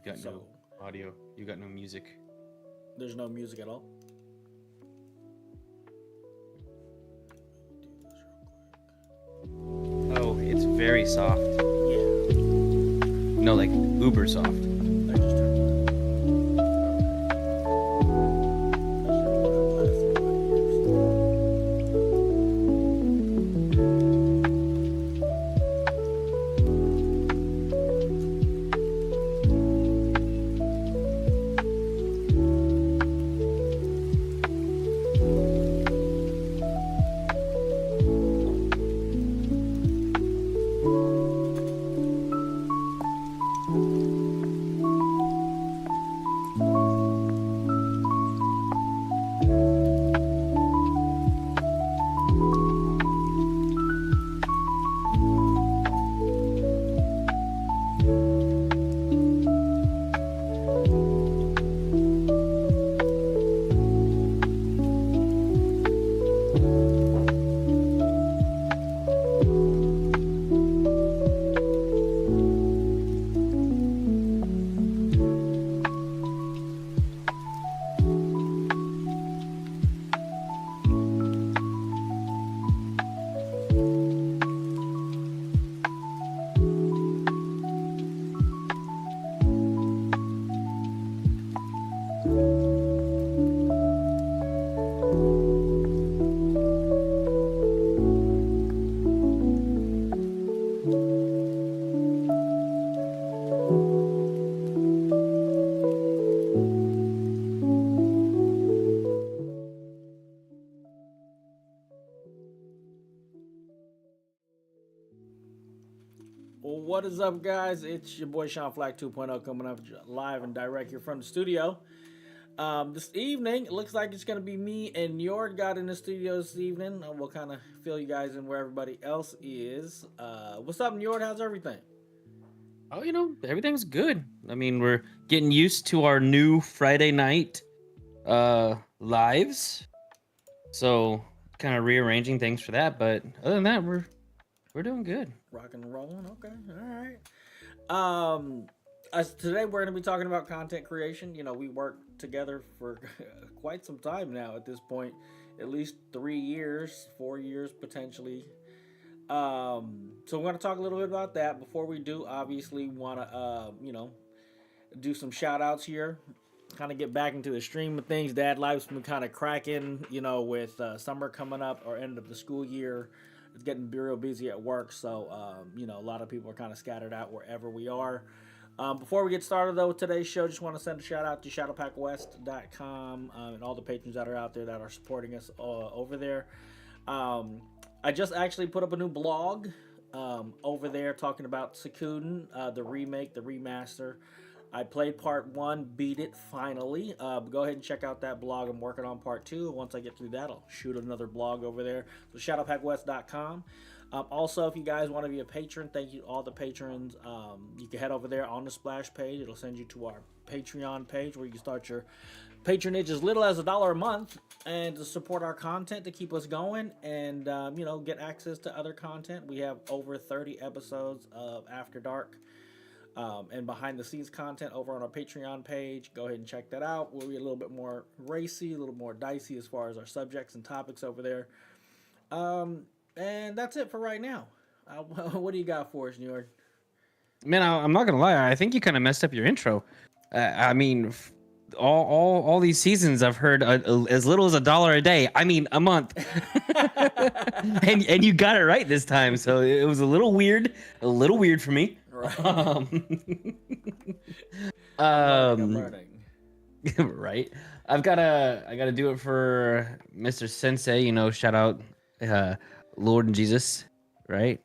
You've got no audio. You got no music. There's no music at all. Oh, it's very soft. Yeah. No, like uber soft. I just turned it up. Well, what is up, guys? It's your boy Sean Flac 2.0 coming up live and direct here from the studio. This evening, it looks like it's going to be me and NjordGod in the studio this evening. We'll kind of fill you guys in where everybody else is. What's up, Njord? How's everything? Oh, everything's good. I mean, we're getting used to our new Friday night lives. So kind of rearranging things for that, but other than that, we're doing good. Rocking and rolling. Okay. All right. Today we're going to be talking about content creation. We worked together for quite some time now at this point, at least 3 years, 4 years potentially. So we're going to talk a little bit about that. Before we do, obviously want to, do some shout outs here. Kind of get back into the stream of things. Dad Life's been kind of cracking, with summer coming up or end of the school year. It's getting real busy at work, so a lot of people are kind of scattered out wherever we are. Before we get started, though, with today's show, just want to send a shout out to shadowpackwest.com and all the patrons that are out there that are supporting us over there. I just actually put up a new blog over there talking about Suikoden, the remake, the remaster. I played part 1, beat it finally. Go ahead and check out that blog. I'm working on part 2. Once I get through that, I'll shoot another blog over there. So shadowpackwest.com. Also, if you guys want to be a patron, thank you to all the patrons. You can head over there on the splash page. It'll send you to our Patreon page where you can start your patronage as little as $1 a month and to support our content to keep us going and, get access to other content. We have over 30 episodes of After Dark. And behind the scenes content over on our Patreon page. Go ahead and check that out. We'll be a little bit more racy, a little more dicey as far as our subjects and topics over there. And that's it for right now. What do you got for us, Njord? Man, I'm not gonna lie. I think you kind of messed up your intro. I mean, all these seasons I've heard as little as $1 a day. I mean, a month. and you got it right this time. So it was a little weird for me. Right. I'm learning. Right. I gotta do it for Mr. Sensei. Shout out Lord and Jesus. Right.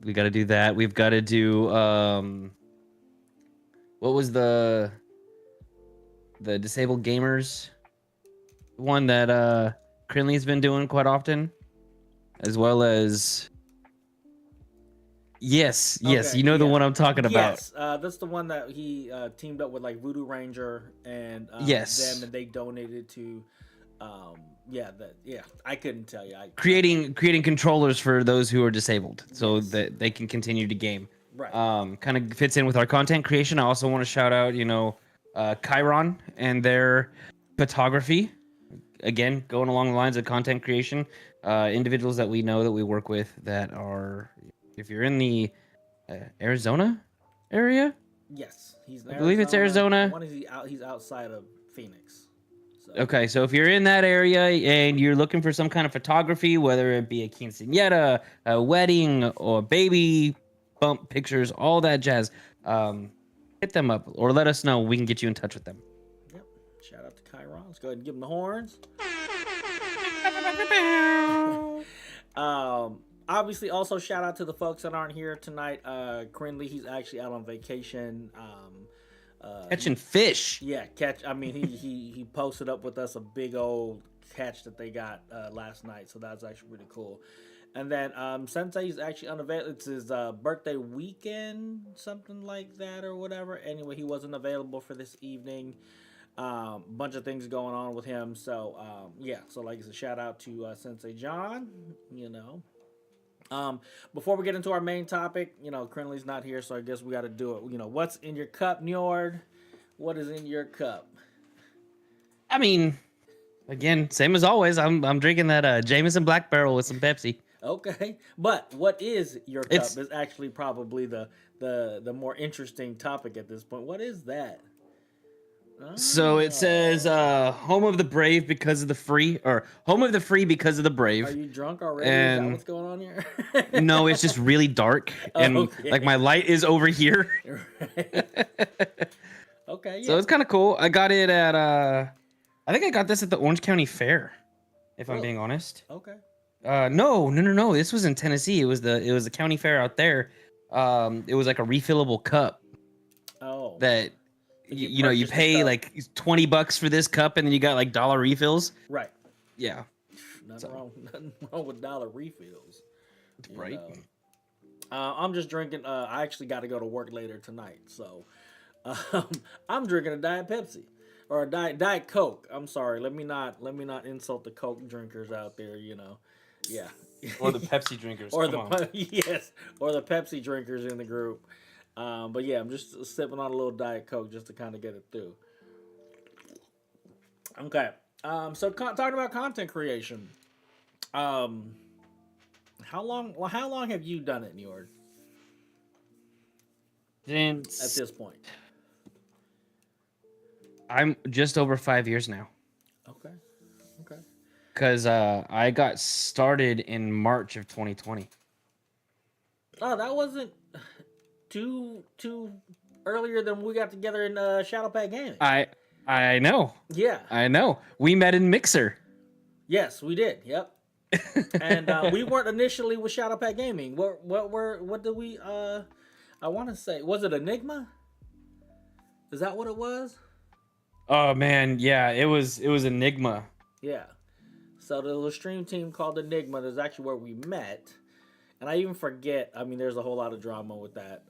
We gotta do that. We've got to do what was the disabled gamers one that Krinlee's been doing quite often, as well as. Yes, okay, the one I'm talking about. Yes, that's the one that he teamed up with like Voodoo Ranger and yes, them, and they donated to. I couldn't tell you. Creating controllers for those who are disabled, so that they can continue to game. Right. Kind of fits in with our content creation. I also want to shout out, Chiron and their photography. Again, going along the lines of content creation, individuals that we know that we work with that are, if you're in the Arizona area, Yes, he's in I believe it's Arizona. Arizona. One is he's outside of Phoenix. So Okay, so if you're in that area and you're looking for some kind of photography, whether it be a quinceañera, a wedding, or baby bump pictures, all that jazz, hit them up or let us know. We can get you in touch with them. yep. Shout out to Chiron. Let's go ahead and give him the horns. Obviously, also shout out to the folks that aren't here tonight. Krinlee, he's actually out on vacation. Catching fish. Yeah, catch. I mean, he posted up with us a big old catch that they got last night, so that's actually pretty cool. And then Sensei is actually unavailable. It's his birthday weekend, something like that, or whatever. Anyway, he wasn't available for this evening. Bunch of things going on with him. So yeah. So like I said, shout out to Sensei Jon. Before we get into our main topic, Krinlee's not here, so I guess we got to do it. What's in your cup, Njord? What is in your cup? I mean, again, same as always. I'm drinking that Jameson Black Barrel with some Pepsi. Okay, but what is your cup is actually probably the more interesting topic at this point. What is that? So it says home of the brave because of the free, or home of the free because of the brave. Are you drunk already? Is that what's going on here? No, it's just really dark and Okay. like my light is over here. Right. Okay, yeah. So it's kind of cool. I got it at I think I got this at the Orange County Fair, if I'm being honest. Okay. No. This was in Tennessee. It was the county fair out there. It was like a refillable cup. Oh. That you pay like $20 for this cup, and then you got like dollar refills. Right. Yeah. Nothing wrong with dollar refills. Right. I'm just drinking. I actually got to go to work later tonight, so I'm drinking a Diet Pepsi or a Diet Coke. I'm sorry. Let me not insult the Coke drinkers out there. Yeah. Or the Pepsi drinkers. or the Pepsi drinkers in the group. But yeah, I'm just sipping on a little Diet Coke just to kind of get it through. Okay. So talking about content creation. How long have you done it, Njord? Since At this point. I'm just over 5 years now. Okay. Because I got started in March of 2020. Oh, that wasn't too earlier than we got together in Shadow Pack Gaming. I know. Yeah. I know. We met in Mixer. Yes, we did. Yep. And we weren't initially with Shadow Pack Gaming. What did we? I want to say, was it Enigma? Is that what it was? Oh man, yeah, it was Enigma. Yeah. So the little stream team called Enigma. That's actually where we met. And I even forget. I mean, there's a whole lot of drama with that.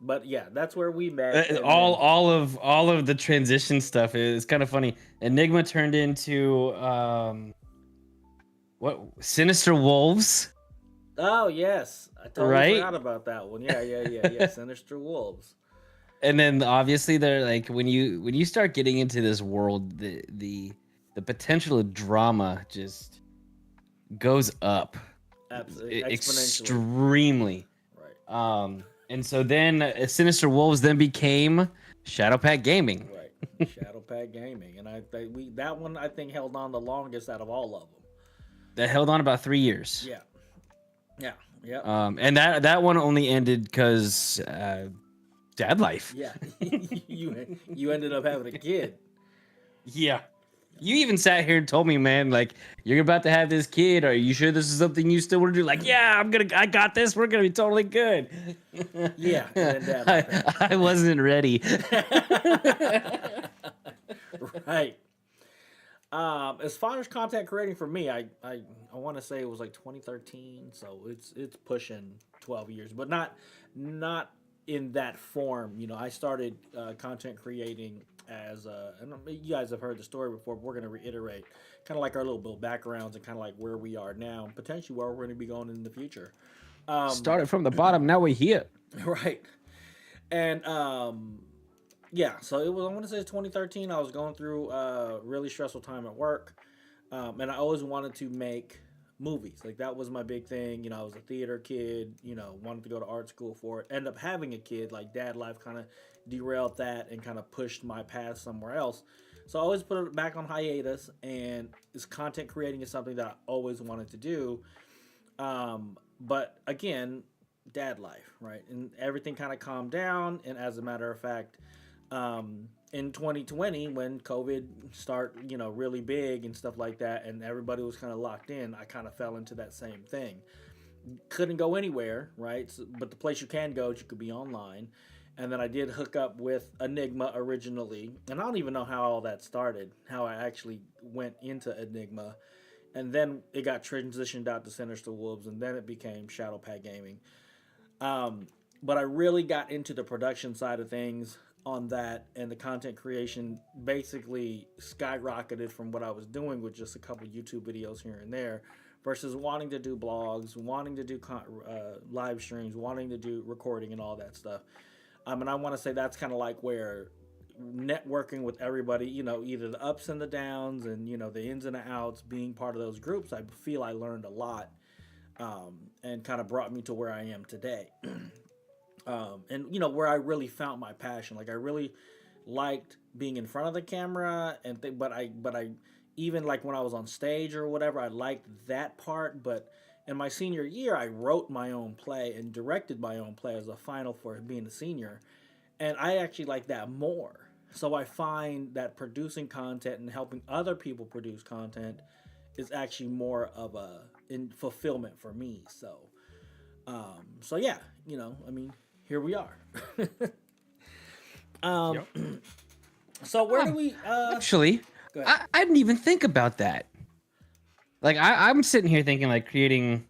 But yeah, that's where we met. All of the transition stuff is kind of funny. Enigma turned into what? Sinister Wolves. Oh yes, I totally forgot about that one. Yeah. Sinister Wolves. And then obviously they're like when you start getting into this world, the potential of drama just goes up. Absolutely, extremely. Right. And so then Sinister Wolves then became Shadow Pack Gaming. Right. Shadow Pack Gaming, and that one I think held on the longest out of all of them. That held on about 3 years. Yeah. And that one only ended because dad life. Yeah. you ended up having a kid. Yeah. You even sat here and told me, man, like, you're about to have this kid. Are you sure this is something you still want to do? Like, yeah, I got this. We're going to be totally good. Yeah. I wasn't ready. Right. As far as content creating for me, I want to say it was like 2013. So it's pushing 12 years, but not in that form. I started content creating as and you guys have heard the story before, but we're going to reiterate kind of like our little backgrounds and kind of like where we are now, potentially where we're going to be going in the future. Started from the bottom, now we're here. Right. And yeah, so it was, I want to say it's 2013. I was going through a really stressful time at work. And I always wanted to make movies. Like that was my big thing. You know, I was a theater kid, you know, wanted to go to art school for it. End up having a kid, like dad life kind of derailed that and kind of pushed my path somewhere else. So I always put it back on hiatus, and this content creating is something that I always wanted to do. But again, dad life, right? And everything kind of calmed down. And as a matter of fact, in 2020, when COVID started, you know, really big and stuff like that, and everybody was kind of locked in, I kind of fell into that same thing. Couldn't go anywhere, right? So, but the place you can go, you could be online. And then I did hook up with Enigma originally, and I don't even know how all that started, how I actually went into Enigma, and then it got transitioned out to Sinister Wolves, and then it became Shadowpad Gaming. Um, but I really got into the production side of things on that, and the content creation basically skyrocketed from what I was doing with just a couple YouTube videos here and there, versus wanting to do blogs, wanting to do live streams, wanting to do recording and all that stuff. And I want to say that's kind of like where networking with everybody, you know, either the ups and the downs and, you know, the ins and the outs, being part of those groups, I feel I learned a lot, and kind of brought me to where I am today. And you know, where I really found my passion. Like I really liked being in front of the camera, and but I even like when I was on stage or whatever, I liked that part. But in my senior year, I wrote my own play and directed my own play as a final for being a senior, and I actually like that more. So I find that producing content and helping other people produce content is actually more of a in fulfillment for me. So yeah, you know, I mean, here we are. um, Yep. so where do we? Actually, Go ahead. I didn't even think about that. Like I'm sitting here thinking like creating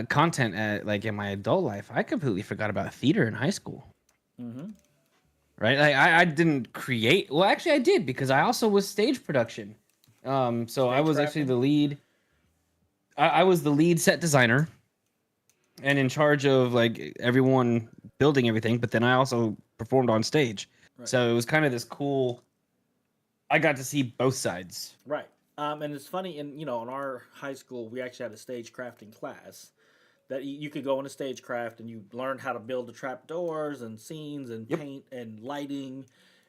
content at like in my adult life. I completely forgot about theater in high school. Mm-hmm. Right? Like I didn't create. Well, actually, I did because I also was stage production. So I Stage was actually crafting. the lead. I was the lead set designer and in charge of like everyone building everything. But then I also performed on stage. Right. So it was kind of this cool. I got to see both sides. Right. And it's funny, in you know, in our high school, we actually had a stage crafting class that you could go into stagecraft and you learn how to build the trap doors and scenes and Yep. paint and lighting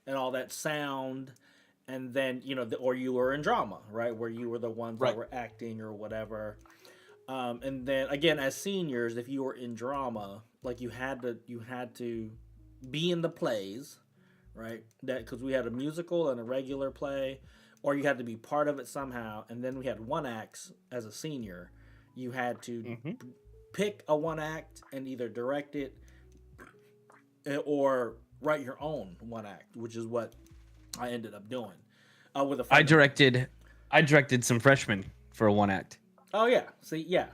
and all that sound. And then, you know, or you were in drama, right? Where you were the ones that Right. were acting or whatever. And then again, as seniors, if you were in drama, like you had to be in the plays, right? That because we had a musical and a regular play, or you had to be part of it somehow. And then we had one acts as a senior. You had to Mm-hmm. pick a one act and either direct it, or write your own one act, which is what I ended up doing with a I friend of mine. directed. I directed some freshmen for a one act. Oh yeah, see, yeah,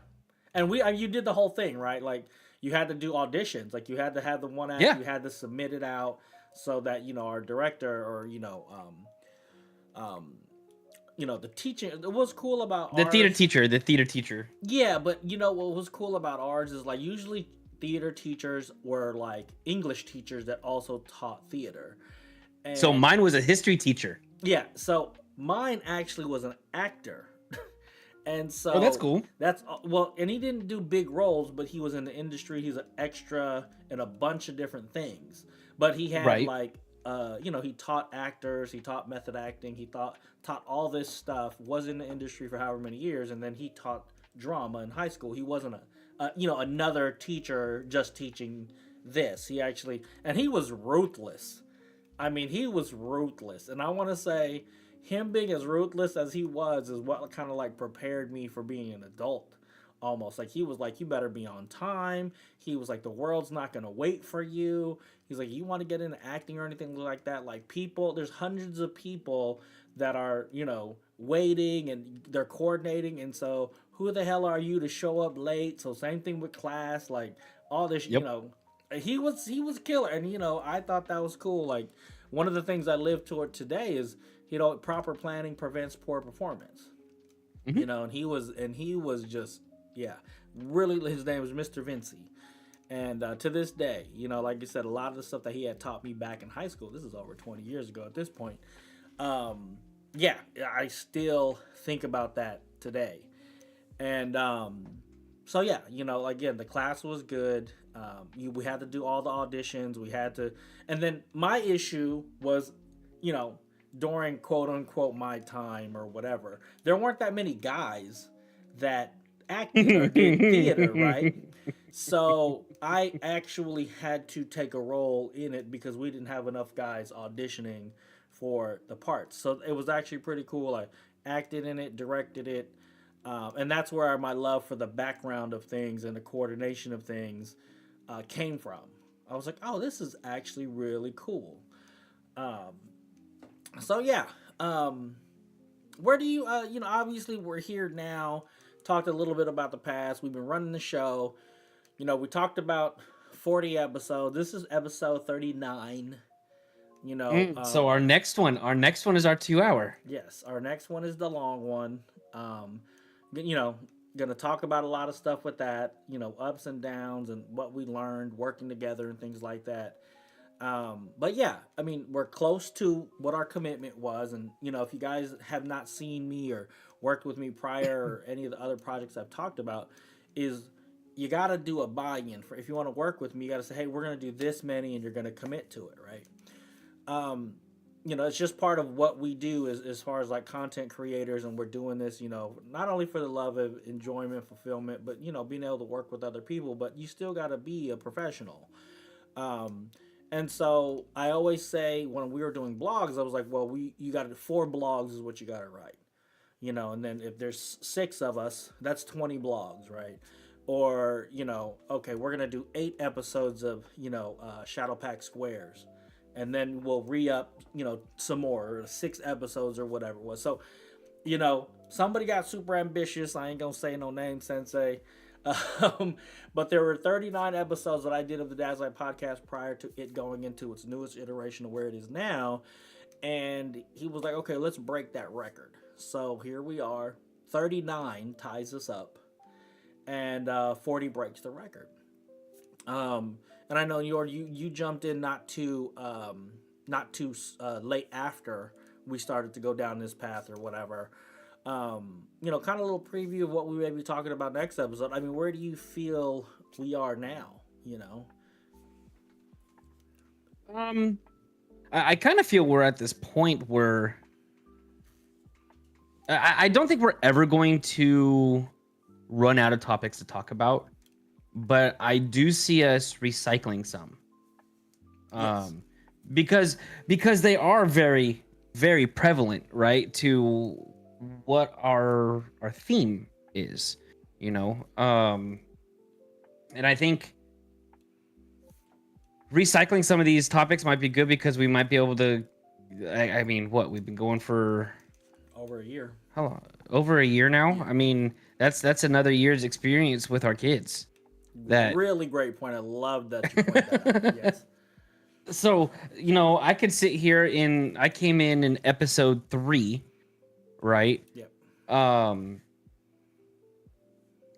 and you did the whole thing, right? Like you had to do auditions, like you had to have the one act, Yeah. you had to submit it out so that you know our director or um, the teaching. What's cool about The theater ours? teacher. The theater teacher. Yeah, but you know what was cool about ours is like usually theater teachers were like English teachers that also taught theater, So and mine was a history teacher. yeah, so mine actually was an actor. And Oh, that's so cool. that's well, and he didn't do big roles, but he was in the industry. He's an extra in a bunch of different things. But he had Right. like, he taught actors, he taught method acting, he taught all this stuff. Was in the industry for however many years, and then he taught drama in high school. He wasn't another teacher just teaching this. He actually, and he was ruthless. I mean, he was ruthless, and I want to say him being as ruthless as he was is what kind of like prepared me for being an adult. Almost like he was like, you better be on time. He was like, the world's not gonna wait for you. He's like, you want to get into acting or anything like that? Like there's hundreds of people that are waiting and they're coordinating, and so who the hell are you to show up late? So same thing with class, like all this, Yep. he was killer, and I thought that was cool. Like one of the things I live toward today is proper planning prevents poor performance. Mhm. And he was just, yeah, really, his name was Mr. Vinci. And to this day, like you said, a lot of the stuff that he had taught me back in high school, this is over 20 years ago at this point. Yeah, I still think about that today. And so yeah, again, the class was good. We had to do all the auditions. We had to, and then my issue was, you know, during quote unquote my time or whatever, there weren't that many guys that acted or did theater, right? So I actually had to take a role in it because we didn't have enough guys auditioning for the parts. So it was actually pretty cool. I acted in it, directed it, and that's where my love for the background of things and the coordination of things came from. I was like, oh, this is actually really cool. Um, so yeah, where do you, obviously we're here now. Talked a little bit about the past. We've been running the show. We talked about 40 episodes. This is episode 39. So our next one is our 2 hour. Yes, our next one is the long one. Um, you know, gonna talk about a lot of stuff with that. Ups and downs and what we learned working together and things like that. But yeah, I mean, we're close to what our commitment was, and if you guys have not seen me or worked with me prior or any of the other projects I've talked about, is you got to do a buy-in for if you want to work with me. You got to say, hey, we're going to do this many, and you're going to commit to it, right? It's just part of what we do as far as like content creators, and we're doing this, not only for the love of enjoyment, fulfillment, but being able to work with other people. But you still got to be a professional. And so I always say when we were doing blogs, I was like, well, you got 4 blogs is what you got to write, and then if there's 6 of us, that's 20 blogs, right? Or, okay, we're going to do 8 episodes of, Shadow Pack Squares. And then we'll re-up, some more, or 6 episodes or whatever it was. So, somebody got super ambitious. I ain't going to say no name, Sensei. But there were 39 episodes that I did of the Dazzle podcast prior to it going into its newest iteration of where it is now. And he was like, okay, let's break that record. So here we are. 39 ties us up. And 40 breaks the record. And I know you jumped in not too late after we started to go down this path or whatever. Kind of a little preview of what we may be talking about next episode. I mean, where do you feel we are now? I kind of feel we're at this point where I don't think we're ever going to run out of topics to talk about, but I do see us recycling some. Yes. Because they are very, very prevalent, right, to what our theme is, and I think recycling some of these topics might be good because we might be able to, I mean, what we've been going for over a year. How long? Over a year now. Yeah. I mean, that's another year's experience with our kids. That really great point. I love that you pointed that out. Yes. So I could sit here I came in episode 3, right? Yep.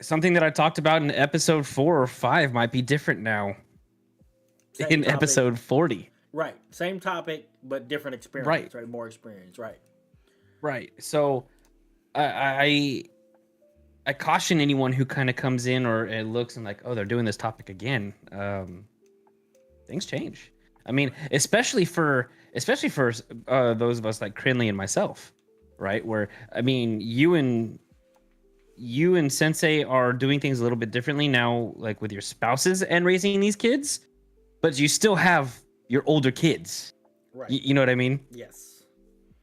Something that I talked about in episode 4 or 5 might be different now. Same in topic. Episode 40. Right. Same topic, but different experience. Right. More experience. Right. Right. So I caution anyone who kind of comes in or it looks and like, oh, they're doing this topic again. Things change. I mean, especially for those of us like Krinlee and myself, right? Where I mean, you and Sensei are doing things a little bit differently now, like with your spouses and raising these kids, but you still have your older kids. Right. You know what I mean? Yes.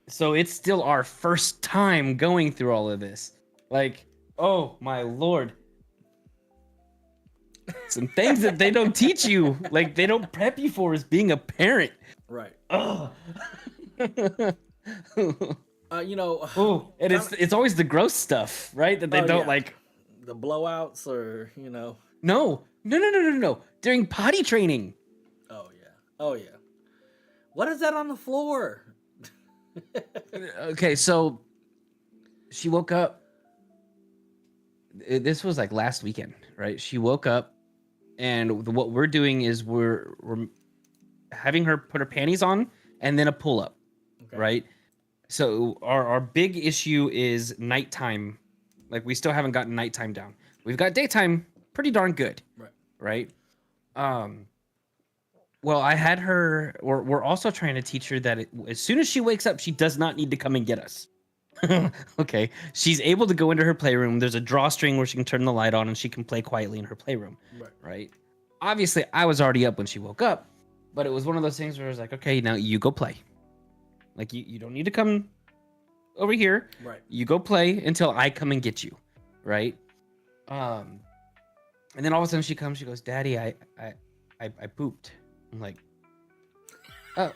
So it's still our first time going through all of this. Like, oh my Lord. Some things that they don't teach you, like they don't prep you for as being a parent. Right. Oh. Oh, and it's always the gross stuff, right? That they don't like. The blowouts or, No. During potty training. Oh yeah. What is that on the floor? Okay, so she woke up. This was like last weekend, right? She woke up, and what we're doing is we're having her put her panties on and then a pull up, Okay. right? So our big issue is nighttime. Like we still haven't gotten nighttime down. We've got daytime pretty darn good, Right. right? Well, I had her. We're also trying to teach her that as soon as she wakes up, she does not need to come and get us. Okay, she's able to go into her playroom. There's a drawstring where she can turn the light on and she can play quietly in her playroom. Right. Right. Obviously, I was already up when she woke up, but it was one of those things where I was like, okay, now you go play. Like you don't need to come over here. Right. You go play until I come and get you. Right. And then all of a sudden she comes. She goes, "Daddy, I pooped." I'm like, oh,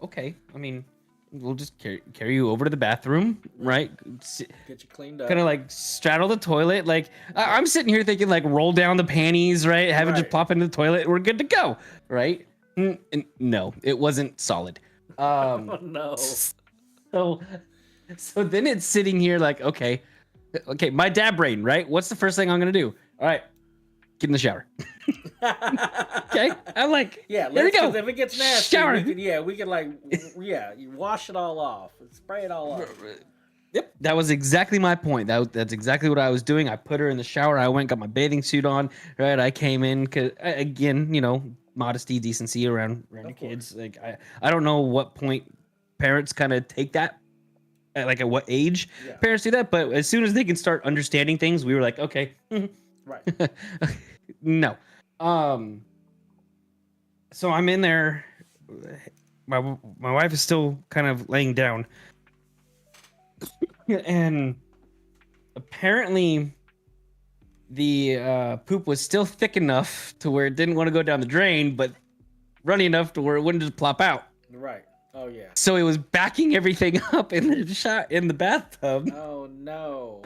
okay. I mean, we'll just carry you over to the bathroom, right? Get you cleaned up. Kind of like straddle the toilet. Like I'm sitting here thinking, like, roll down the panties, right? Have it just plop into the toilet. We're good to go, right? And no, it wasn't solid. Oh no. So then it's sitting here like, okay, my dad brain, right? What's the first thing I'm gonna do? All right, get in the shower. Okay, I'm like, yeah, there we go. If it gets nasty, shower. we could like, you wash it all off, spray it all off. Yep, that was exactly my point. That's exactly what I was doing. I put her in the shower. I went, got my bathing suit on. Right, I came in because again, modesty, decency around your kids. Like I don't know what point parents kind of take that. Like at what age parents do that, but as soon as they can start understanding things, we were like, okay, right. No. So I'm in there. My wife is still kind of laying down, and apparently the poop was still thick enough to where it didn't want to go down the drain, but runny enough to where it wouldn't just plop out. Right. Oh yeah. So it was backing everything up in the bathtub. Oh no.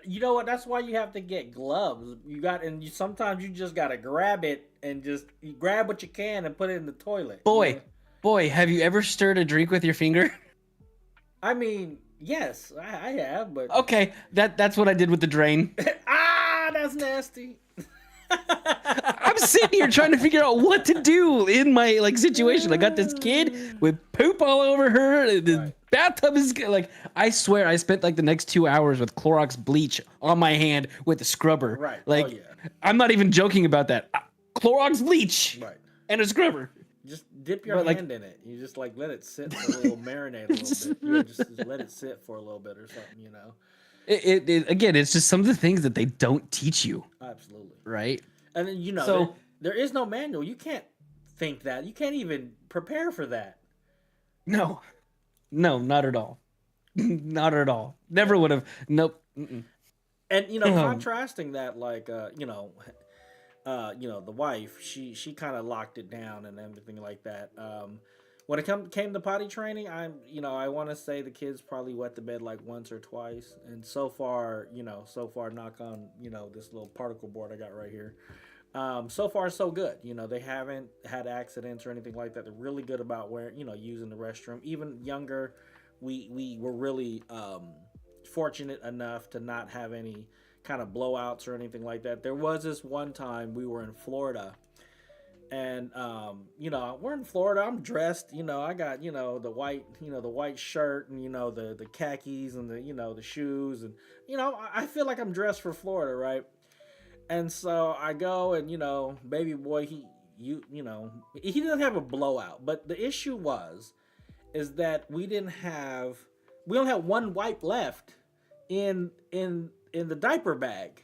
You know what? That's why you have to get gloves. Sometimes you just gotta grab it and just grab what you can and put it in the toilet. Boy, have you ever stirred a drink with your finger? I mean, yes, I have, but okay, that's what I did with the drain. That's nasty. I'm sitting here trying to figure out what to do in my situation. I got this kid with poop all over her. The bathtub is like, I swear I spent like the next 2 hours with Clorox bleach on my hand with the scrubber. Right. Like, I'm not even joking about that. Clorox bleach. Right. And a scrubber. Just dip your hand in it. You just like let it sit for a little, marinate a little bit. Yeah, just let it sit for a little bit or something, It again, it's just some of the things that they don't teach you. Absolutely. Right. And then, there is no manual. You can't think that. You can't even prepare for that. No, not at all. Not at all. Never would have. Nope. Mm-mm. And contrasting that, like the wife, she kind of locked it down and everything like that. When it came to potty training, I want to say the kids probably wet the bed like once or twice, and so far, knock on this little particle board I got right here. So far so good. They haven't had accidents or anything like that. They're really good about using the restroom. Even younger, we were really fortunate enough to not have any kind of blowouts or anything like that. There was this one time we were in Florida, and we're in Florida. I'm dressed, I got the white shirt and the khakis and the shoes, and I feel like I'm dressed for Florida, right? And so I go and baby boy, he doesn't have a blowout, but the issue is that we only have one wipe left in the diaper bag,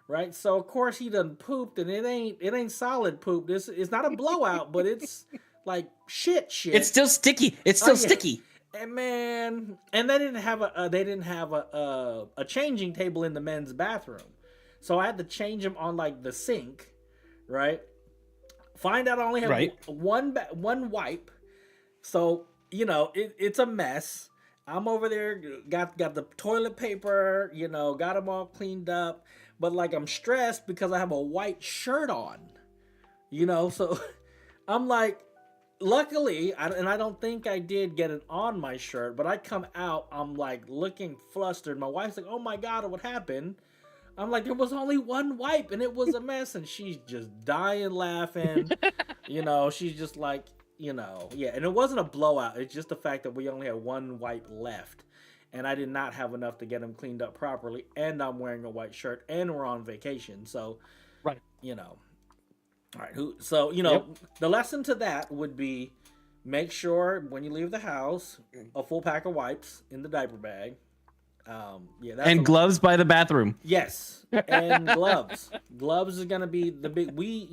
right? So of course he done pooped, and it ain't solid poop. It's not a blowout, but it's like shit. It's still sticky. Sticky. And man, and they didn't have a changing table in the men's bathroom. So I had to change them on like the sink, right? Find out I only have one wipe. So, it's a mess. I'm over there, got the toilet paper, got them all cleaned up. But like I'm stressed because I have a white shirt on, so I'm like, luckily, and I don't think I did get it on my shirt, but I come out, I'm like looking flustered. My wife's like, oh my God, what happened? I'm like, there was only one wipe and it was a mess. And she's just dying laughing. She's just like, yeah. And it wasn't a blowout. It's just the fact that we only had one wipe left. And I did not have enough to get them cleaned up properly. And I'm wearing a white shirt and we're on vacation. So, Right. All right. So, Yep. the lesson to that would be make sure when you leave the house, a full pack of wipes in the diaper bag. Yeah, that's And gloves by the bathroom. yes, and gloves. Gloves is gonna be the big. We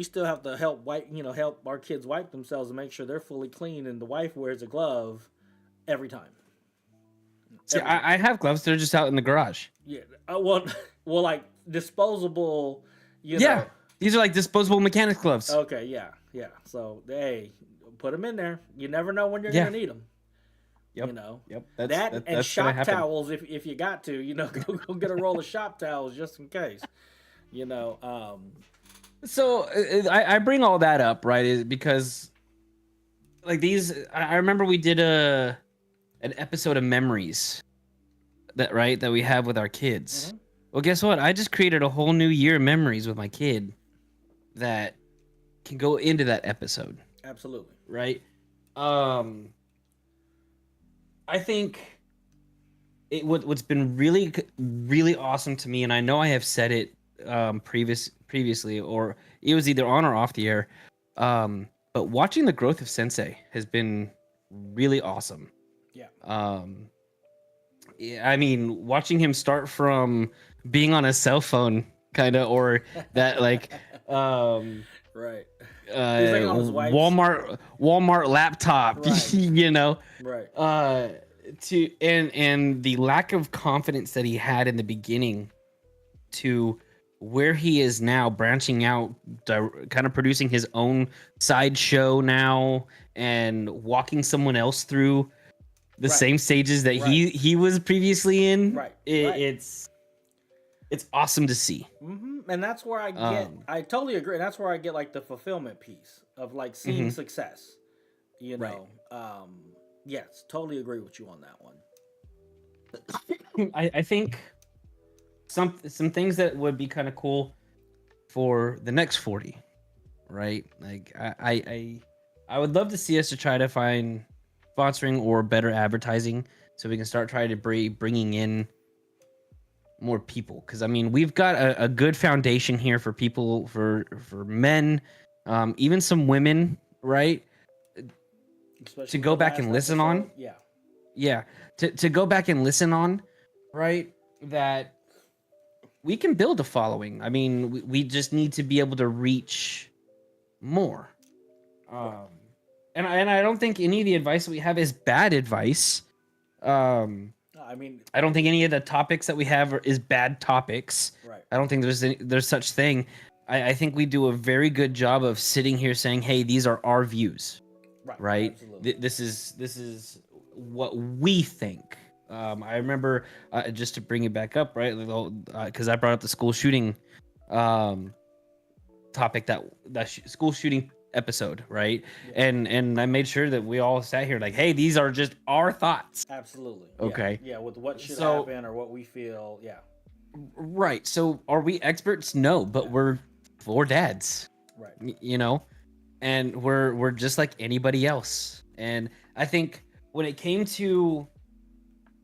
still have to help our kids wipe themselves and make sure they're fully clean. And the wife wears a glove every time. See, I have gloves. They're just out in the garage. Yeah. Well, like disposable. Yeah. These are like disposable mechanics gloves. Okay. Yeah. Yeah. So hey, put them in there. You never know when you're gonna need them. Yep. Yep. And shop towels if you got to. Go get a roll of shop towels just in case. So I bring all that up, right? Is because like these. I remember we did an episode of memories that we have with our kids. Mm-hmm. Well, guess what? I just created a whole new year of memories with my kid that can go into that episode. Absolutely. Right. I think what's been really, really awesome to me, and I know I have said it previously, or it was either on or off the air, but watching the growth of Sensei has been really awesome. Yeah. I mean, watching him start from being on a cell phone, kind of, or that like, right. Walmart laptop, right. Right. And the lack of confidence that he had in the beginning to where he is now, branching out, kind of producing his own side show now and walking someone else through the same stages that he was previously in. Right. It's awesome to see. Mm-hmm. And that's where I totally agree. And that's where I get like the fulfillment piece of like seeing success, yes, totally agree with you on that one. I think some things that would be kind of cool for the next 40, right? Like I would love to see us to try to find sponsoring or better advertising so we can start trying to bringing in more people, because I mean we've got a good foundation here for people, for men, even some women, right? Especially to go back and listen on. To go back and listen on, right? That we can build a following. I mean, we just need to be able to reach more. And I don't think any of the advice that we have is bad advice. I don't think any of the topics that we have is bad topics. Right. I don't think there's such thing. I think we do a very good job of sitting here saying, hey, these are our views. Right. This is what we think. I remember just to bring it back up, right? Because I brought up the school shooting topic, that school shooting episode, right? Yeah. And I made sure that we all sat here like, hey, these are just our thoughts. Absolutely. Okay. Yeah, with what should happen or what we feel. Yeah. Right. So are we experts? No, but we're four dads. Right. And we're just like anybody else. And I think when it came to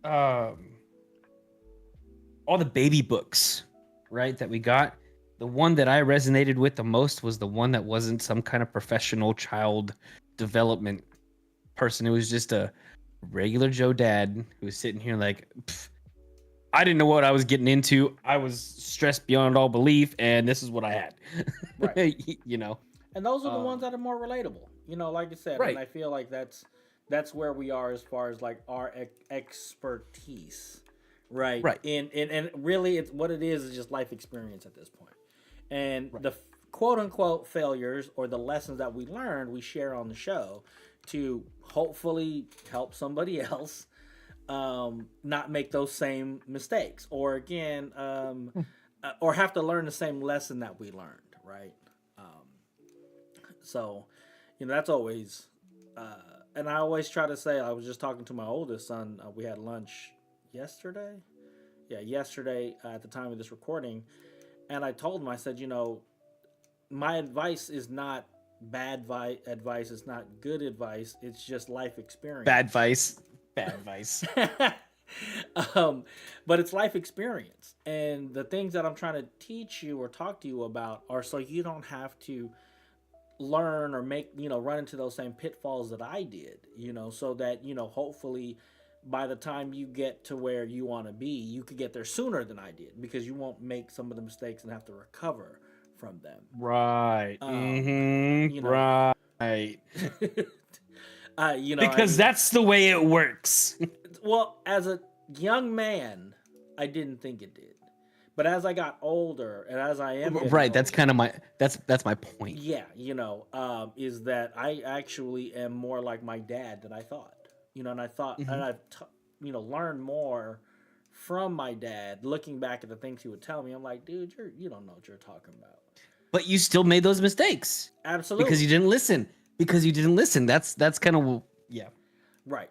all the baby books, right, that we got, the one that I resonated with the most was the one that wasn't some kind of professional child development person. It was just a regular Joe dad who was sitting here like, I didn't know what I was getting into. I was stressed beyond all belief, and this is what I had. Right. And those are the ones that are more relatable. Like I said, right. And I feel like that's where we are as far as like our expertise. Right. And really it's what it is just life experience at this point. And the quote unquote failures or the lessons that we learned, we share on the show to hopefully help somebody else not make those same mistakes, or again, or have to learn the same lesson that we learned, right? So, that's always, and I always try to say, I was just talking to my oldest son. We had lunch yesterday. yesterday at the time of this recording, and I told him, I said, my advice is not advice. It's not good advice. It's just life Bad experience. advice. Bad advice. um, but it's life experience, and the things that I'm trying to teach you or talk to you about are so you don't have to learn or run into those same pitfalls that I did. So that hopefully by the time you get to where you want to be, you could get there sooner than I did because you won't make some of the mistakes and have to recover from them. Right. You know, Right. I Because mean, that's the way it works. well, as a young man, I didn't think it did, but as I got older and as I am getting Right. That's older, kind of that's my point. yeah, is that I actually am more like my dad than I thought. And I thought, and I've learned more from my dad. Looking back at the things he would tell me, I'm like, dude, you don't know what you're talking about. But you still made those mistakes. Absolutely, Because you didn't listen. That's kind of yeah. right.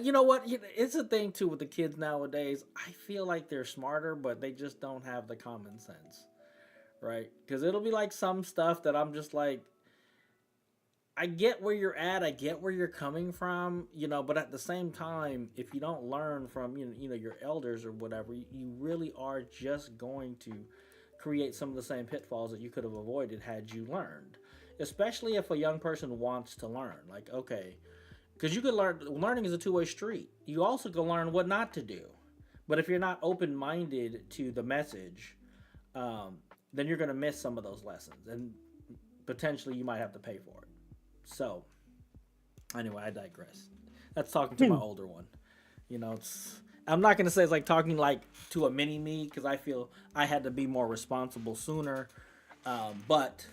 You know what? It's a thing too with the kids nowadays. I feel like they're smarter, but they just don't have the common sense, right? Because it'll be like some stuff that I'm just like, I get where you're at, I get where you're coming from, but at the same time, if you don't learn from your elders or whatever, you really are just going to create some of the same pitfalls that you could have avoided had you learned. Especially if a young person wants to learn, like, okay, because you could learning is a two-way street. You also can learn what not to do, but if you're not open-minded to the message, then you're going to miss some of those lessons, and potentially you might have to pay for it. So, anyway, I digress. That's talking to my older one. I'm not gonna say it's like talking like to a mini me because I feel I had to be more responsible sooner. But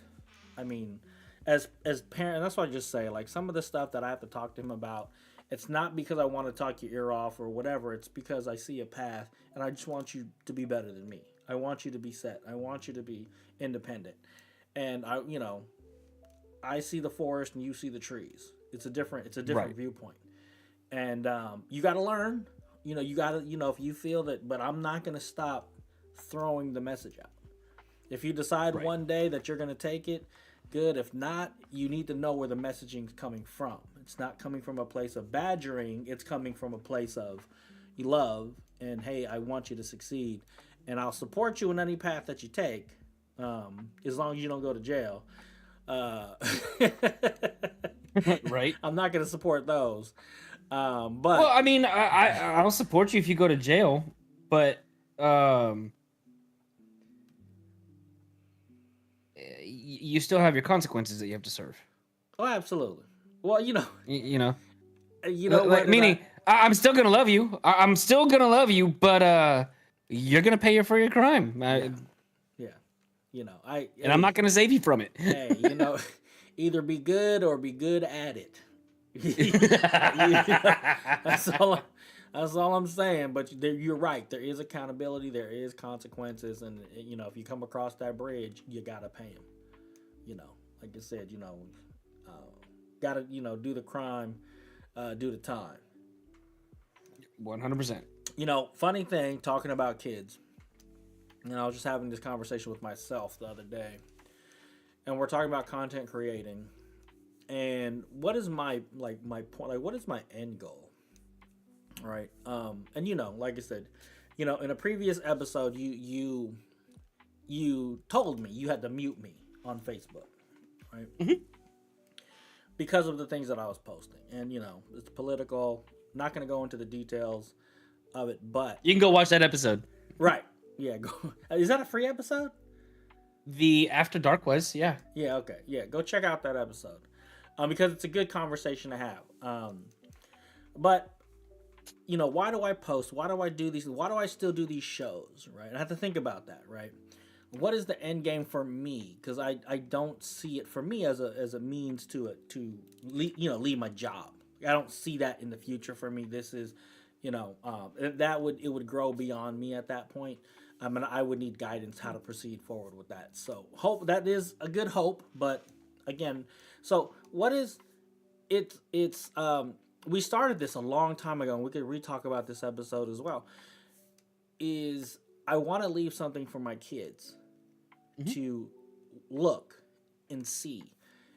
I mean, as parent, that's why I just say like some of the stuff that I have to talk to him about. It's not because I want to talk your ear off or whatever. It's because I see a path and I just want you to be better than me. I want you to be set. I want you to be independent. And I see the forest and you see the trees. It's a different Right. viewpoint. And you got to learn. You got to if you feel that. But I'm not going to stop throwing the message out. If you decide Right. one day that you're going to take it, good. If not, you need to know where the messaging is coming from. It's not coming from a place of badgering. It's coming from a place of love and hey, I want you to succeed, and I'll support you in any path that you take, as long as you don't go to jail. Uh, Right. I'm not going to support those. But Well, I mean, I'll support you if you go to jail, but you still have your consequences that you have to serve. oh, absolutely. Well, You know, what? meaning I'm still gonna love you. I'm still gonna love you, but you're gonna pay for your crime. Yeah. And I'm not gonna save you from it. Hey, either be good or be good at it. That's all. That's all I'm saying. But you're right. There is accountability. There is consequences, and if you come across that bridge, you gotta pay them. Like I said, gotta do the crime, do the time. 100%. Funny thing talking about kids. I was just having this conversation with myself the other day, and we're talking about content creating, and what is my point? Like, what is my end goal? Right. And like I said, in a previous episode, you told me you had to mute me on Facebook, right? Mm-hmm. Because of the things that I was posting, and it's political. Not going to go into the details of it, but You can go watch that episode. right. Yeah, go. Is that a free episode? The After Dark was, yeah. Yeah, okay. Yeah, go check out that episode. Because it's a good conversation to have. But why do I post? Why do I do these? Why do I still do these shows, right? I have to think about that, right? What is the end game for me? Because I don't see it for me as a means to leave my job. I don't see that in the future for me. This is, it would grow beyond me at that point. I would need guidance how to proceed forward with that. So hope that is a good hope, but again, so what is it? We started this a long time ago, and we could re-talk about this episode as well. is I want to leave something for my kids Mhm. to look and see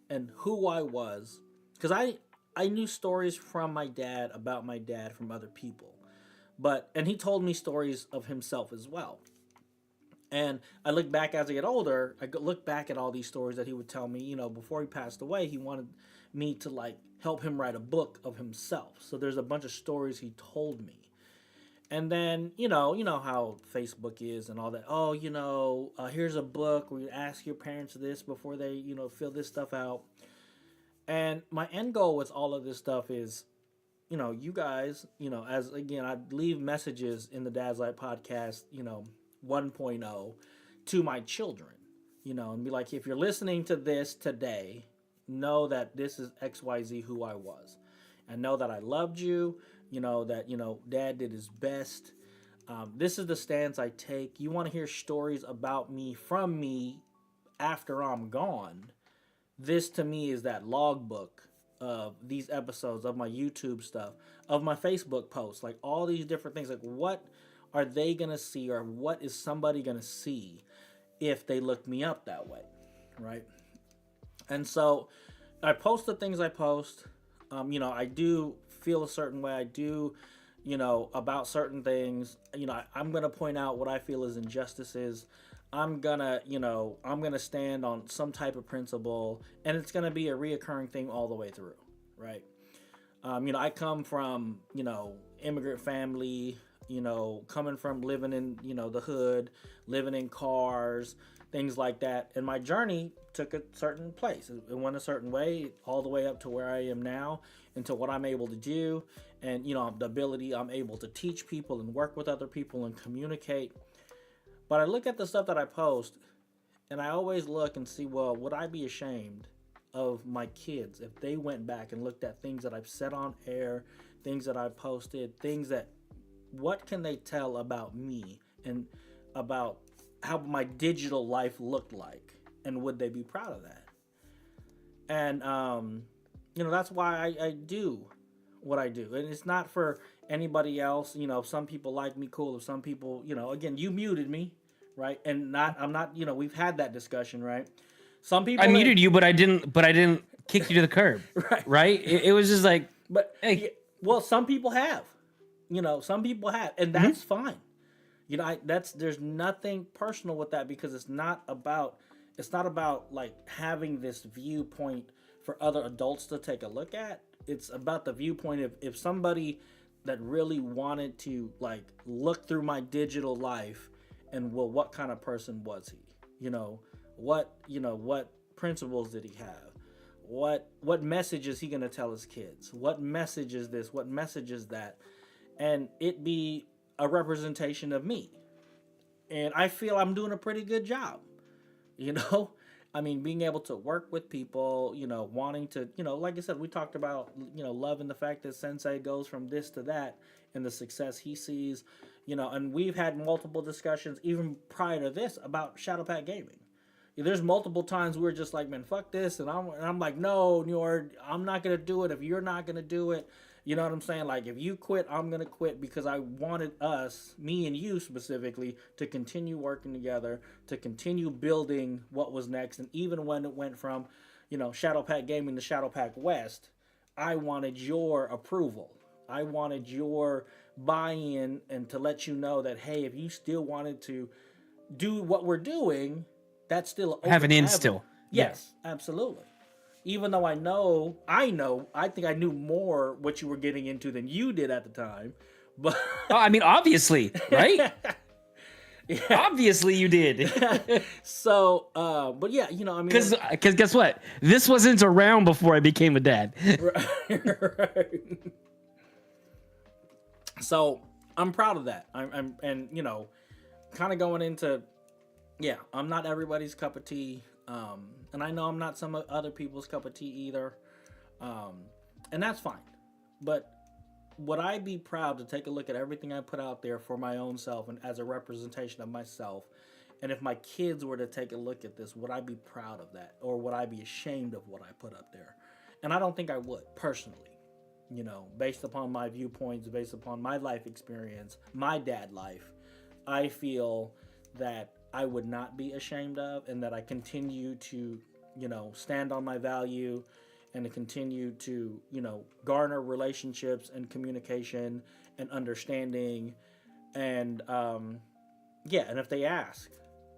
and who I was, because I knew stories from my dad about my dad from other people, and he told me stories of himself as well. And I look back as I get older, look back at all these stories that he would tell me. Before he passed away, he wanted me to like help him write a book of himself. So there's a bunch of stories he told me. And then, you know how Facebook is and all that. Oh, here's a book where you ask your parents this before they, fill this stuff out. And my end goal with all of this stuff is, you guys, as again, I leave messages in the Dad's Light podcast, 1.0 to my children, and be like, if you're listening to this today, know that this is XYZ who I was. And know that I loved you, that, Dad did his best. This is the stance I take. You want to hear stories about me from me after I'm gone. This to me is that logbook of these episodes, of my YouTube stuff, of my Facebook posts, like all these different things. Like, what are they going to see, or what is somebody going to see if they look me up that way? Right. And so I post the things I post. I do feel a certain way. I do, about certain things. I'm going to point out what I feel is injustices. I'm gonna stand on some type of principle, and it's gonna be a reoccurring thing all the way through, right? I come from, immigrant family, coming from living in, the hood, living in cars, things like that. And my journey took a certain place. It went a certain way, all the way up to where I am now, and to what I'm able to do, and, the ability I'm able to teach people and work with other people and communicate. But I look at the stuff that I post, and I always look and see, well, would I be ashamed of my kids if they went back and looked at things that I've said on air, things that I've posted, what can they tell about me and about how my digital life looked like, and would they be proud of that? And, that's why I do what I do. And it's not for anybody else. Some people like me, cool. If some people, again, you muted me, right? And I'm not, we've had that discussion, right? Some people I muted you, but I didn't kick you to the curb. Right. Right? It was just like, But hey. well, some people have, some people have, and that's fine. There's nothing personal with that, because it's not about like having this viewpoint for other adults to take a look at. It's about the viewpoint of if somebody that really wanted to like look through my digital life, and well, what kind of person was he? What principles did he have? What message is he going to tell his kids? What message is this? What message is that? And it be a representation of me. And I feel I'm doing a pretty good job. Being able to work with people, wanting to, like I said, we talked about, loving the fact that Sensei goes from this to that and the success he sees, and we've had multiple discussions even prior to this about Shadowpack Gaming. There's multiple times we're just like, man, fuck this. And I'm like, no, Njord, I'm not going to do it if you're not going to do it. You know what I'm saying? Like, if you quit, I'm going to quit, because I wanted us, me and you specifically, to continue working together, to continue building what was next. And even when it went from, Shadowpack Gaming to Shadowpack West, I wanted your approval. I wanted your buy-in, and to let you know that, hey, if you still wanted to do what we're doing, that's still have an in still. Yes, yeah. Absolutely. Even though I think I knew more what you were getting into than you did at the time. But obviously, right? Yeah. Obviously you did. So, but yeah, because guess what? This wasn't around before I became a dad. Right. So I'm proud of that. I'm kind of going into, yeah, I'm not everybody's cup of tea. And I know I'm not some other people's cup of tea either. And that's fine. But would I be proud to take a look at everything I put out there for my own self and as a representation of myself? And if my kids were to take a look at this, would I be proud of that? Or would I be ashamed of what I put up there? And I don't think I would, personally. Based upon my viewpoints, based upon my life experience, my dad life. I feel that I would not be ashamed of, and that I continue to, stand on my value and to continue to, garner relationships and communication and understanding. And yeah, and if they ask,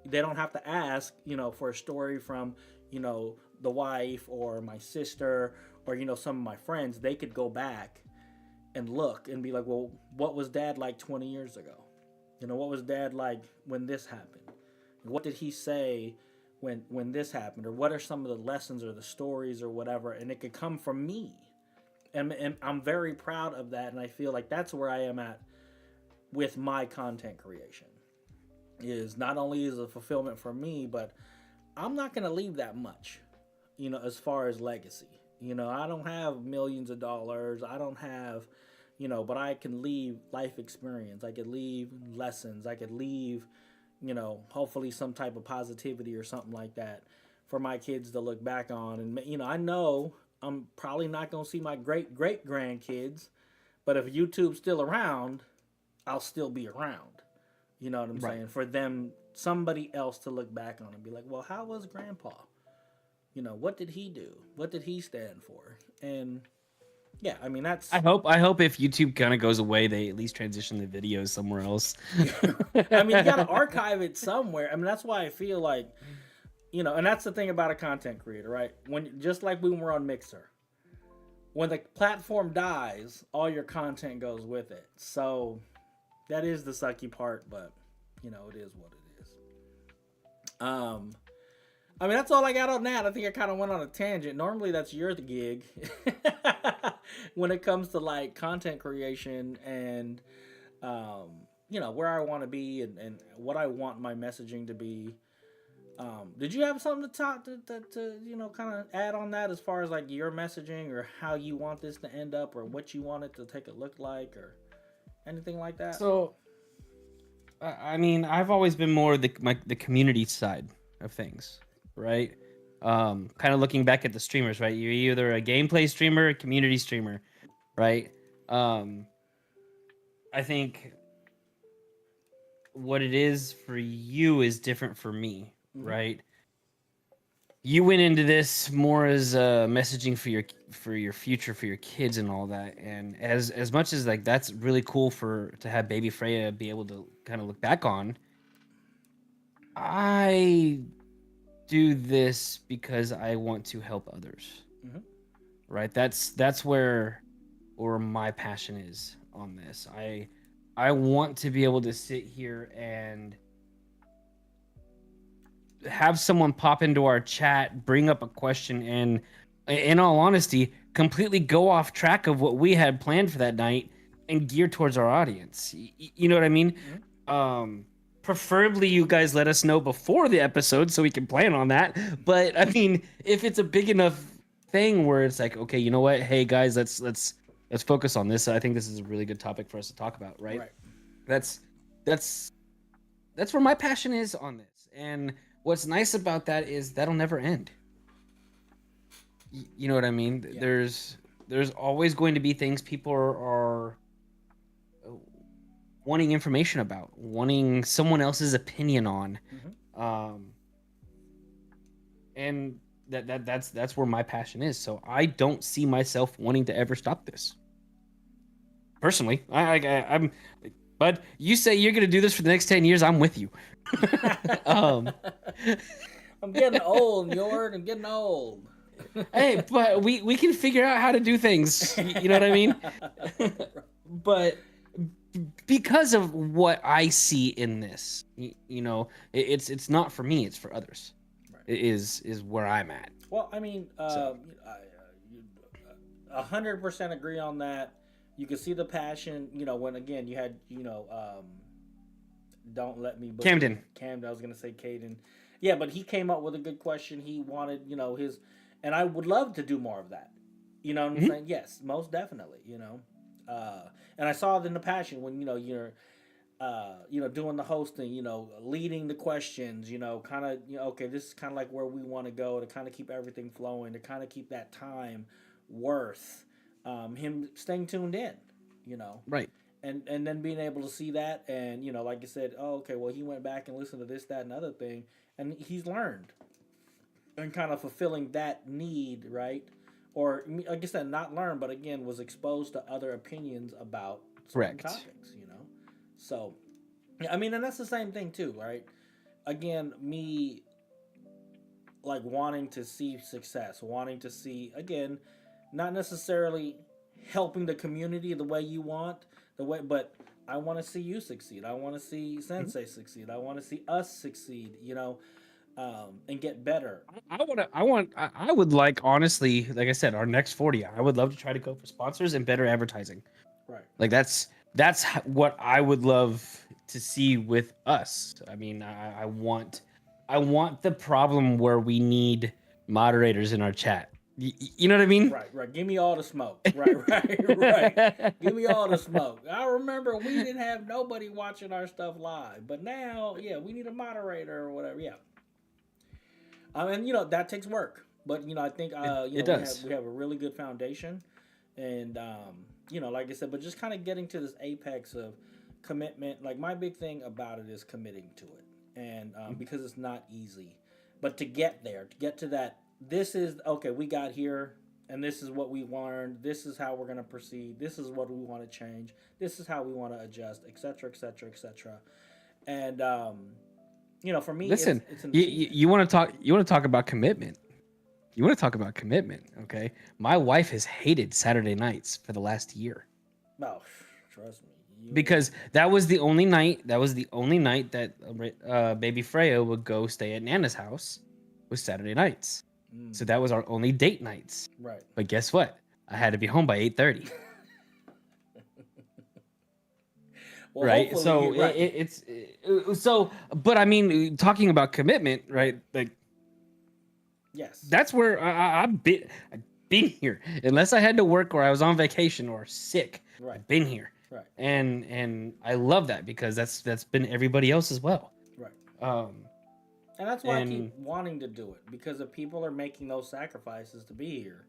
they don't have to ask, for a story from, the wife or my sister or, some of my friends. They could go back and look and be like, well, what was dad like 20 years ago? What was dad like when this happened? What did he say when this happened? Or what are some of the lessons or the stories or whatever? And it could come from me. And I'm very proud of that. And I feel like that's where I am at with my content creation. Is not only is a fulfillment for me, but I'm not going to leave that much, as far as legacy. I don't have millions of dollars. I don't have, but I can leave life experience. I could leave lessons. I could leave, hopefully some type of positivity or something like that for my kids to look back on. And, I know I'm probably not going to see my great great grandkids, but if YouTube's still around, I'll still be around. You know what I'm saying? For them, somebody else to look back on and be like, well, how was grandpa? What did he do? What did he stand for? And yeah, I mean, that's. I hope if YouTube kind of goes away, they at least transition the videos somewhere else. I mean, you got to archive it somewhere. I mean, that's why I feel like, and that's the thing about a content creator, right? Just like when we're on Mixer, when the platform dies, all your content goes with it. So that is the sucky part, but it is what it is. I mean, that's all I got on that. I think I kind of went on a tangent. Normally, that's your gig when it comes to like content creation and where I want to be and what I want my messaging to be. Did you have something to talk to kind of add on that as far as like your messaging or how you want this to end up or what you want it to take a look like or anything like that? So, I mean, I've always been more the community side of things, right? Kind of looking back at the streamers, right? You're either a gameplay streamer, or a community streamer, right? I think what it is for you is different for me, right? You went into this more as messaging for your future, for your kids and all that. And as much as like that's really cool to have baby Freya be able to kind of look back on, I do this because I want to help others. Right? That's where my passion is on this. I want to be able to sit here and have someone pop into our chat, bring up a question, and in all honesty, completely go off track of what we had planned for that night and gear towards our audience. You know what I mean? Preferably you guys let us know before the episode so we can plan on that. But I mean, if it's a big enough thing where it's like, okay, you know what? Hey guys, let's focus on this. I think this is a really good topic for us to talk about, right? That's where my passion is on this. And what's nice about that is that'll never end. You know what I mean? Yeah. There's always going to be things people are wanting information about, wanting someone else's opinion on, and that's where my passion is. So I don't see myself wanting to ever stop this. Personally, I'm. But you say you're gonna do this for the next 10 years, I'm with you. I'm getting old, Njord. I'm getting old. Hey, but we can figure out how to do things. You know what I mean? But because of what I see in this, it's not for me, it's for others. Right. It is where I'm at. Well, I mean, 100% agree on that. You can see the passion, when again you had, don't let me Camden, I was gonna say Caden. Yeah, but he came up with a good question. He wanted, his, and I would love to do more of that. You know what I'm saying? Yes, most definitely. And I saw it in the passion when you're doing the hosting, leading the questions, kind of, okay, this is kind of like where we want to go to kind of keep everything flowing, to kind of keep that time worth him staying tuned in, Right. and then being able to see that, and like you said, oh, okay, well, he went back and listened to this, that, and other thing, and he's learned, and kind of fulfilling that need, right? Or like I said, not learn, but again, was exposed to other opinions about certain Correct. topics. So yeah, I mean, and that's the same thing too, right? Again, me like wanting to see success, wanting to see, again, not necessarily helping the community the way you want, but I want to see you succeed. I want to see Mhm. Sensei succeed. I want to see us succeed. And get better. I would like, honestly, like I said, our next 40. I would love to try to go for sponsors and better advertising. Right. Like what I would love to see with us. I mean, I want the problem where we need moderators in our chat. You know what I mean? Right, right. Give me all the smoke. Right, right, right. Give me all the smoke. I remember we didn't have nobody watching our stuff live, but now, yeah, we need a moderator or whatever. Yeah. And that takes work, but I think It we have does. a really good foundation, and like I said, but just kind of getting to this apex of commitment. Like my big thing about it is committing to it, and because it's not easy, but to get there, to get to that, this is okay. We got here, and this is what we learned. This is how we're gonna proceed. This is what we want to change. This is how we want to adjust, etc., etc., etc. And for me, Listen, it's an you, achievement. you want to talk you want to talk about commitment. You want to talk about commitment, okay? My wife has hated Saturday nights for the last year Oh, trust me. You because that was the only night that baby Freya would go stay at Nana's house was Saturday nights. mm, So that was our only date nights. right. But guess what? I had to be home by 8:30. Well, Right. hopefully, So you right. but I mean, talking about commitment, right? Like Yes. that's where I've been here. Unless I had to work or I was on vacation or sick, Right. I've been here, Right. and I love that because that's been everybody else as well. Right. Um, And that's why I keep and wanting to do it, because if people are making those sacrifices to be here,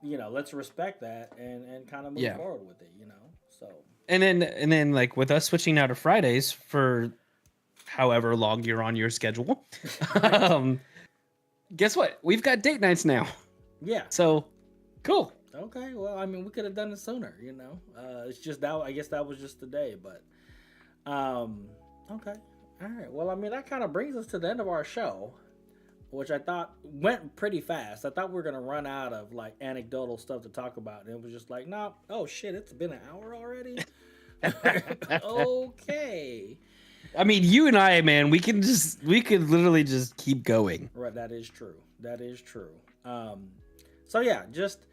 let's respect that and kind of move yeah, forward with it. So and then like with us switching now to Fridays for however long you're on your schedule, right. um, guess what? We've got date nights now. Yeah. So cool. Okay. Well, I mean, we could have done it sooner. It's just that I guess that was just today, but okay. All right. Well, I mean, that kind of brings us to the end of our show, which I thought went pretty fast. I thought we were gonna run out of like anecdotal stuff to talk about, and it was just like, no, oh shit, it's been an hour already. Okay. I mean, you and I, man, we could literally just keep going. Right. That is true. That is true. So yeah, just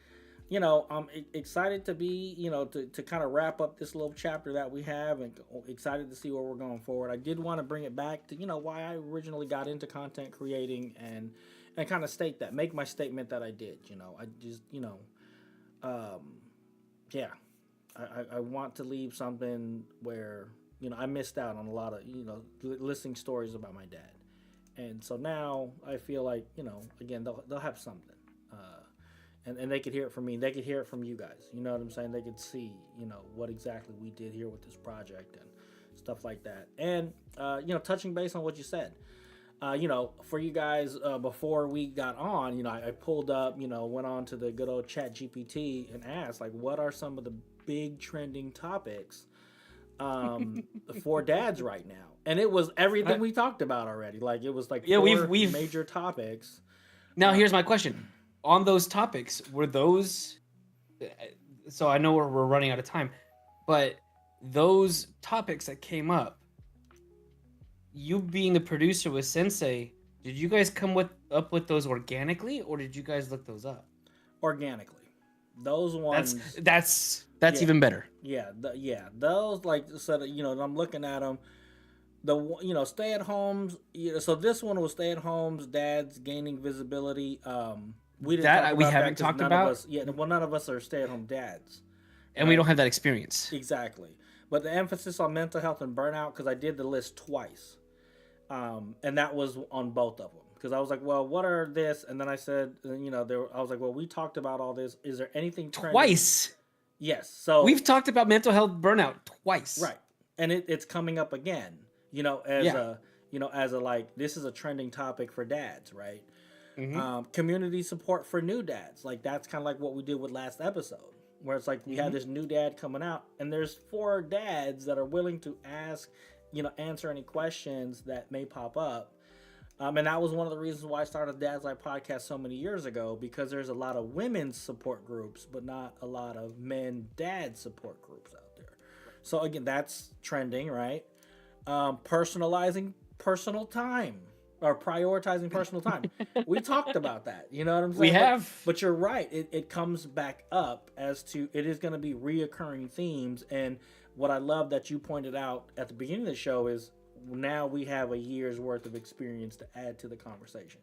I'm excited to be, to kind of wrap up this little chapter that we have, and excited to see where we're going forward. I did want to bring it back to, why I originally got into content creating, and kind of make my statement that I did. I just, um, yeah, I want to leave something where, I missed out on a lot of, listening stories about my dad. And so now I feel like, again, they'll have something. And they could hear it from me. They could hear it from you guys. You know what I'm saying? They could see, what exactly we did here with this project and stuff like that. And, touching base on what you said, for you guys, before we got on, I pulled up, went on to the good old Chat GPT and asked, like, what are some of the big trending topics for dads right now? And it was everything we talked about already. Like, it was like Yeah, four we've major topics. now here's my question. On those topics, were those so I know we're running out of time, but those topics that came up, you being the producer with Sensei, did you guys up with those organically or did you guys look those up? Organically. Those That's ones, that's yeah, even better. those, like, so that, I'm looking at them. Stay at homes. So this one was stay at homes, dads gaining visibility. We didn't talk We about that haven't because talked none of about, us. Yeah, well, none of us are stay at home dads, and we right? don't have that experience. Exactly. But the emphasis on mental health and burnout, because I did the list twice, and that was on both of them. Because I was like, well, what are this? And then I said, I was like, well, we talked about all this. Is there anything trending? Twice. Yes. So we've talked about mental health burnout twice. right, and it's coming up again. You know, as Yeah. a as a like this is a trending topic for dads, right? Mm-hmm. Community support for new dads, like that's kind of like what we did with last episode, where it's like we had this new dad coming out, and there's 4 dads that are willing to ask, answer any questions that may pop up. And that was one of the reasons why I started Dad's Life podcast so many years ago, because there's a lot of women's support groups, but not a lot of men dad support groups out there. So again, that's trending, right? Personalizing personal time or prioritizing personal time. We talked about that. You know what I'm saying? We have. But you're right. It comes back up as to it is going to be reoccurring themes. And what I love that you pointed out at the beginning of the show is now we have a year's worth of experience to add to the conversation,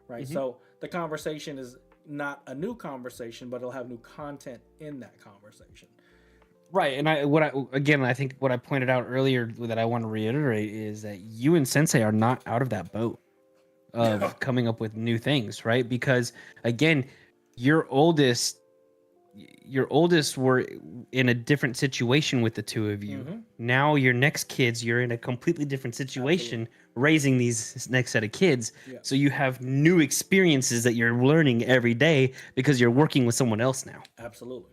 right? So the conversation is not a new conversation, but it'll have new content in that conversation. Right, and I think what I pointed out earlier that I want to reiterate is that you and Sensei are not out of that boat of coming up with new things, right? Because again, your oldest were in a different situation with the two of you. Now your next kids, you're in a completely different situation raising these next set of kids. So you have new experiences that you're learning every day because you're working with someone else now. Absolutely.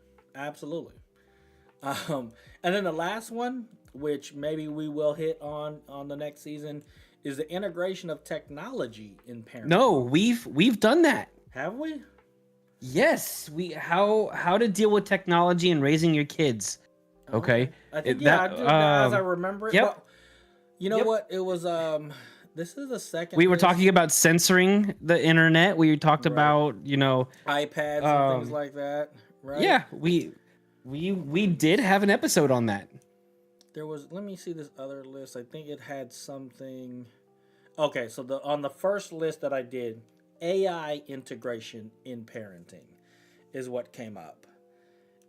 And then the last one, which maybe we will hit on the next season, is the integration of technology in parenting. No, we've done that. Have we? Yes, how to deal with technology and raising your kids. Okay. I think I do as I remember it. Yep. Well, you know what? It was this is the second we were talking about censoring the internet. We talked about, iPads and things like that, right? Yeah, we did have an episode on that. There was, let me see this other list. I think it had something. Okay, so on the first list that I did, AI integration in parenting is what came up.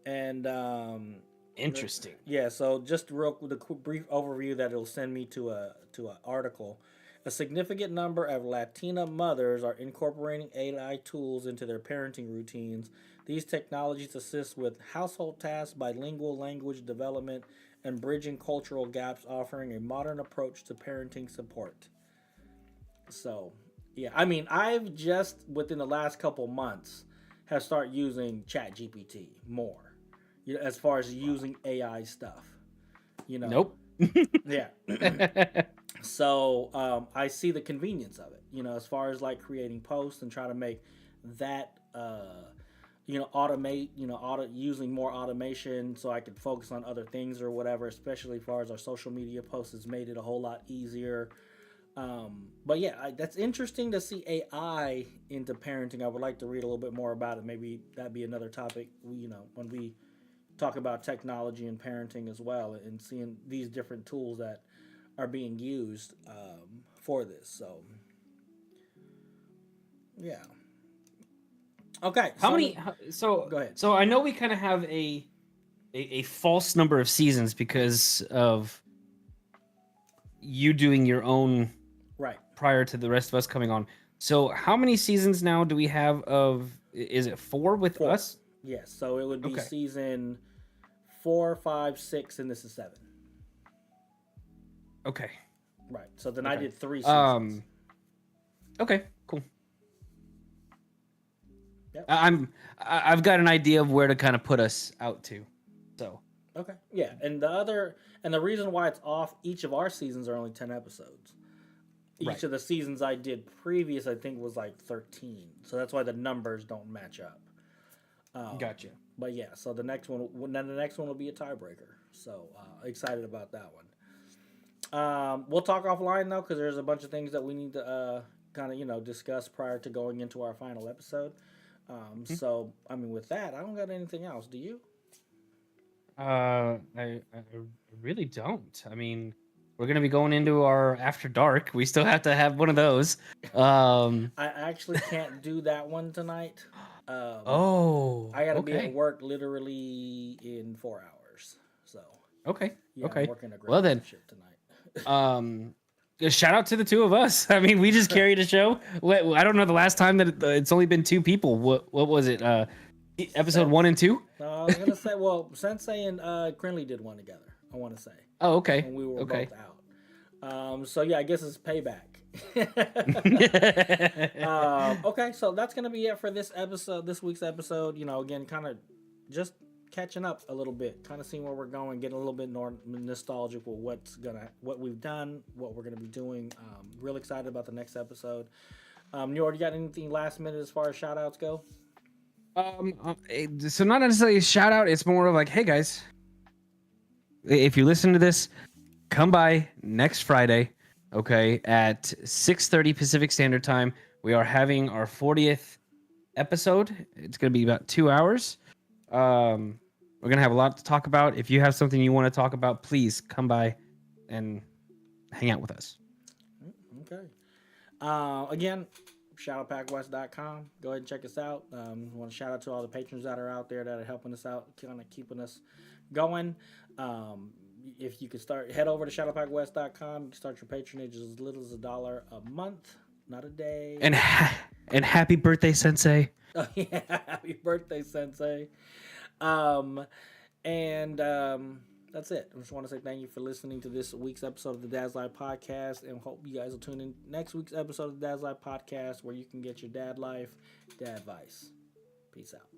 And interesting. Yeah, so just the brief overview that it'll send me to an article. A significant number of Latina mothers are incorporating AI tools into their parenting routines. These technologies assist with household tasks, bilingual language development, and bridging cultural gaps, offering a modern approach to parenting support. So, yeah, I mean, I've just, within the last couple months, have started using ChatGPT more, as far as using AI stuff. Nope. Yeah. So I see the convenience of it, as far as like creating posts and try to make that, automate, using more automation so I can focus on other things or whatever, especially as far as our social media posts has made it a whole lot easier. But yeah, that's interesting to see AI into parenting. I would like to read a little bit more about it. Maybe that'd be another topic, when we talk about technology and parenting as well, and seeing these different tools that are being used for this. So, yeah. Okay. So go ahead. So I know we kind of have a false number of seasons because of you doing your own right prior to the rest of us coming on. So how many seasons now do we have of? Is it 4 with us? Yes. So it would be season 4, 5, 6, and this is 7. Okay. Right. So then I did 3 seasons. Okay. Cool. Yep. I've got an idea of where to kind of put us out to. So. Okay. Yeah, and the reason why it's off, each of our seasons are only 10 episodes. Each of the seasons I did previous, I think, was like 13. So that's why the numbers don't match up. Gotcha. But yeah, so the next one will be a tiebreaker. So excited about that one. We'll talk offline though, because there's a bunch of things that we need to kind of discuss prior to going into our final episode. So I mean, with that, I don't got anything else. Do you? I really don't. I mean, we're gonna be going into our after dark. We still have to have one of those. I actually can't do that one tonight. I gotta be at work literally in 4 hours. So yeah, I'm working a great shift tonight. Shout out to the two of us. I mean, we just carried a show. I don't know the last time that it's only been 2 people. What was it? Episode 1 and 2? I was gonna say, well, Sensei and Krinlee did one together. I want to say Oh, okay. when we were Okay. both out. So yeah, I guess it's payback. Okay, so that's gonna be it for this episode, this week's episode. You know, again, kind of just catching up a little bit, kind of seeing where we're going, getting a little bit more nostalgic with what we've done, what we're gonna be doing. Real excited about the next episode. Njord, you got anything last minute as far as shout outs go? So not necessarily a shout out. It's more of like, hey guys, if you listen to this, come by next Friday, okay, at 6:30 Pacific Standard Time. We are having our 40th episode. It's going to be about 2 hours. We're going to have a lot to talk about. If you have something you want to talk about, please come by and hang out with us. Okay. Again, shadowpackwest.com. Go ahead and check us out. I want to shout out to all the patrons that are out there that are helping us out, kind of keeping us going. If you could head over to shadowpackwest.com. You can start your patronage as little as $1 a month, not a day. And happy birthday, Sensei. Oh yeah, happy birthday, Sensei. That's it. I just want to say thank you for listening to this week's episode of the Dad's Life Podcast, and hope you guys will tune in next week's episode of the Dad's Life Podcast, where you can get your dad life, dad advice. Peace out.